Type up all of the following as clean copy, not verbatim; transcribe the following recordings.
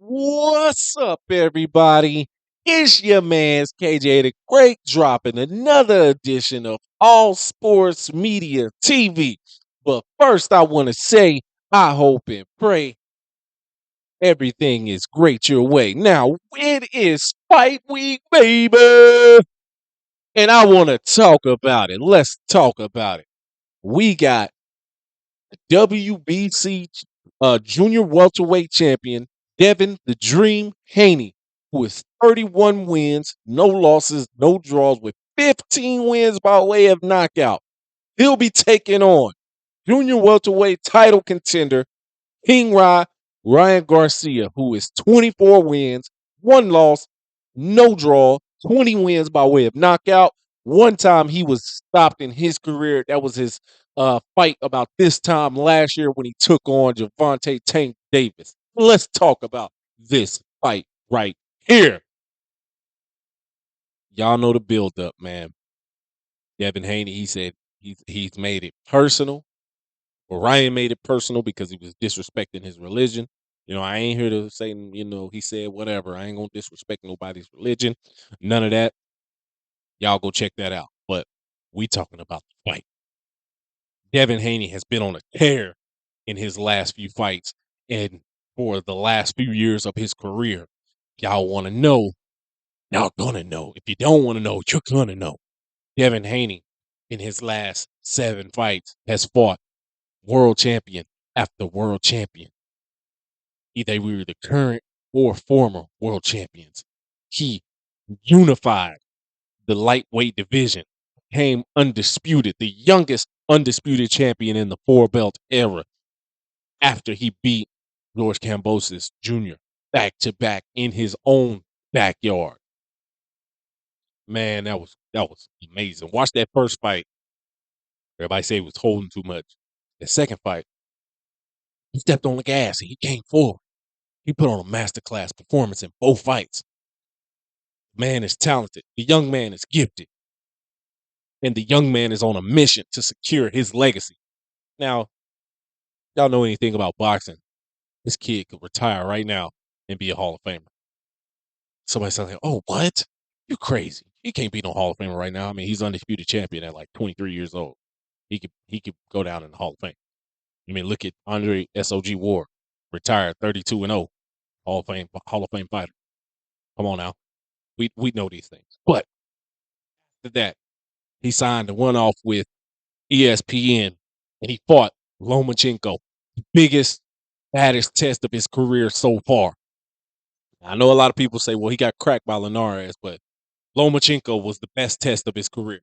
What's up, everybody? It's your man's KJ the Great dropping another edition of All Sports Media TV. But first, I want to say, I hope and pray everything is great your way. Now, it is fight week, baby. And I want to talk about it. Let's talk about it. We got WBC junior welterweight champion Devin the Dream Haney, who is 31 wins, no losses, no draws, with 15 wins by way of knockout. He'll be taking on junior welterweight title contender King Ryan Garcia, who is 24 wins, one loss, no draw, 20 wins by way of knockout. One time he was stopped in his career. That was his fight about this time last year when he took on Gervonta Tank Davis. Let's talk about this fight right here. Y'all know the build-up, man. Devin Haney, he said he's made it personal. Well, Ryan made it personal because he was disrespecting his religion. I ain't here to say, he said whatever. I ain't going to disrespect nobody's religion. None of that. Y'all go check that out. But we talking about the fight. Devin Haney has been on a tear in his last few fights and for the last few years of his career. Y'all want to know. Y'all going to know. If you don't want to know, you're going to know. Devin Haney, in his last 7 fights, has fought world champion after world champion. Either we were the current or former world champions. He unified the lightweight division, became undisputed, the youngest undisputed champion in the 4-belt era after he beat George Kambosos Jr. back to back in his own backyard. Man, that was amazing. Watch that first fight. Everybody say he was holding too much. The second fight, he stepped on the gas and he came forward. He put on a masterclass performance in both fights. Man is talented. The young man is gifted. And the young man is on a mission to secure his legacy. Now, y'all know anything about boxing, this kid could retire right now and be a Hall of Famer. Somebody says, like, oh, what? You crazy. He can't be no Hall of Famer right now. I mean, he's undisputed champion at like 23 years old. He could go down in the Hall of Fame. I mean, look at Andre SOG Ward, retired 32-0, Hall of Fame fighter. Come on now. We know these things. But after that, he signed a one-off with ESPN, and he fought Lomachenko, the biggest, baddest test of his career so far. I know a lot of people say, well, he got cracked by Linares, but Lomachenko was the best test of his career.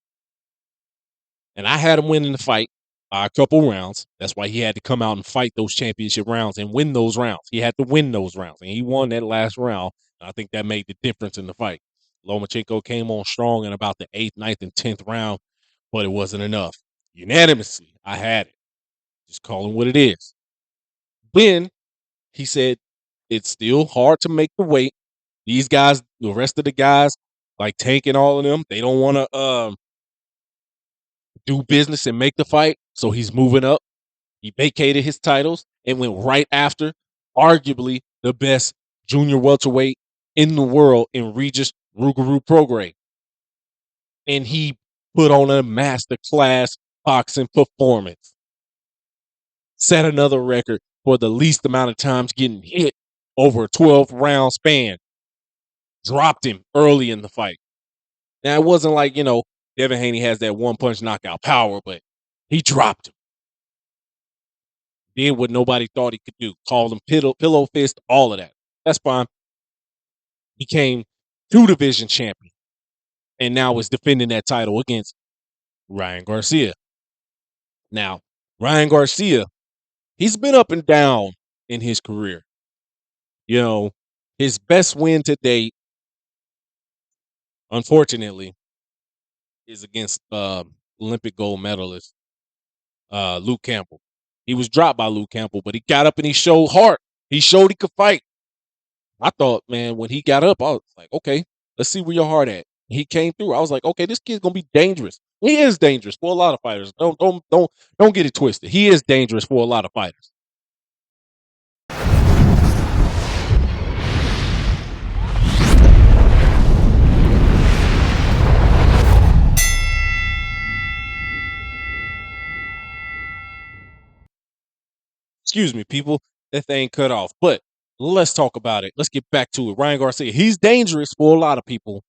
And I had him winning the fight by a couple rounds. That's why he had to come out and fight those championship rounds and win those rounds. He had to win those rounds, and he won that last round. And I think that made the difference in the fight. Lomachenko came on strong in about the 8th, 9th, and 10th round, but it wasn't enough. Unanimously, I had it. Just call him what it is. Then he said it's still hard to make the weight. These guys, the rest of the guys, like Tank and all of them, they don't want to do business and make the fight. So he's moving up. He vacated his titles and went right after arguably the best junior welterweight in the world in Regis Rougarou Prograis. And he put on a masterclass boxing performance. Set another record for the least amount of times getting hit over a 12-round span. Dropped him early in the fight. Now, it wasn't like, Devin Haney has that one-punch knockout power, but he dropped him. Did what nobody thought he could do. Called him pillow fist, all of that. That's fine. Became 2-division champion. And now is defending that title against Ryan Garcia. Now, Ryan Garcia, he's been up and down in his career. His best win to date, unfortunately, is against Olympic gold medalist Luke Campbell. He was dropped by Luke Campbell, but he got up and he showed heart. He showed he could fight. I thought, man, when he got up, I was like, okay, let's see where your heart at. He came through. I was like, okay, this kid's gonna be dangerous. He is dangerous for a lot of fighters. Don't get it twisted. He is dangerous for a lot of fighters. Excuse me, people. That thing cut off. But let's talk about it. Let's get back to it. Ryan Garcia, he's dangerous for a lot of people,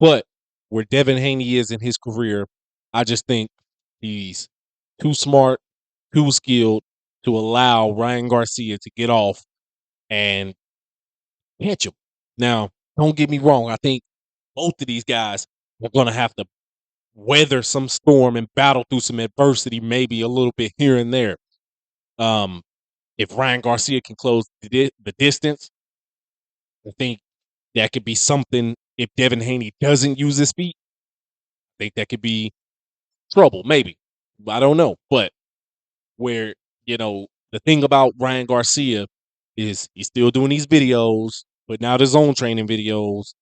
but where Devin Haney is in his career, I just think he's too smart, too skilled to allow Ryan Garcia to get off and catch him. Now, don't get me wrong. I think both of these guys are going to have to weather some storm and battle through some adversity, maybe a little bit here and there. If Ryan Garcia can close the distance, I think that could be something. If Devin Haney doesn't use his feet, I think that could be trouble, maybe. I don't know. But where, the thing about Ryan Garcia is he's still doing these videos, putting out his own training videos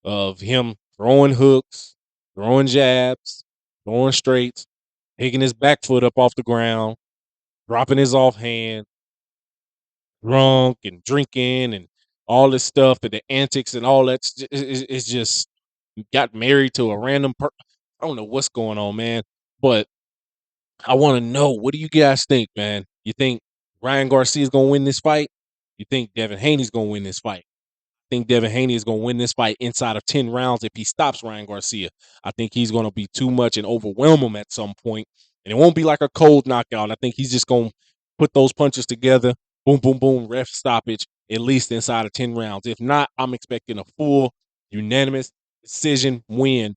of him throwing hooks, throwing jabs, throwing straights, picking his back foot up off the ground, dropping his offhand, drunk and drinking and all this stuff and the antics and all that. It's just got married to a random person. I don't know what's going on, man. But I want to know, what do you guys think, man? You think Ryan Garcia is going to win this fight? You think Devin Haney's going to win this fight? I think Devin Haney is going to win this fight inside of 10 rounds if he stops Ryan Garcia. I think he's going to be too much and overwhelm him at some point. And it won't be like a cold knockout. I think he's just going to put those punches together. Boom, boom, boom, ref stoppage, at least inside of 10 rounds. If not, I'm expecting a full unanimous decision win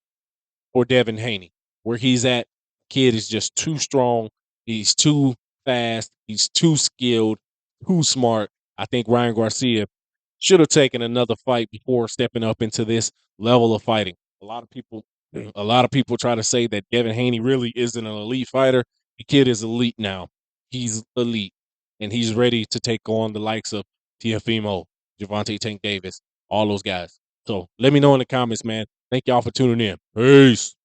for Devin Haney. Where he's at, kid is just too strong. He's too fast. He's too skilled, too smart. I think Ryan Garcia should have taken another fight before stepping up into this level of fighting. A lot of people try to say that Devin Haney really isn't an elite fighter. The kid is elite now. He's elite, and he's ready to take on the likes of Teofimo, Gervonta Tank Davis, all those guys. So let me know in the comments, man. Thank y'all for tuning in. Peace.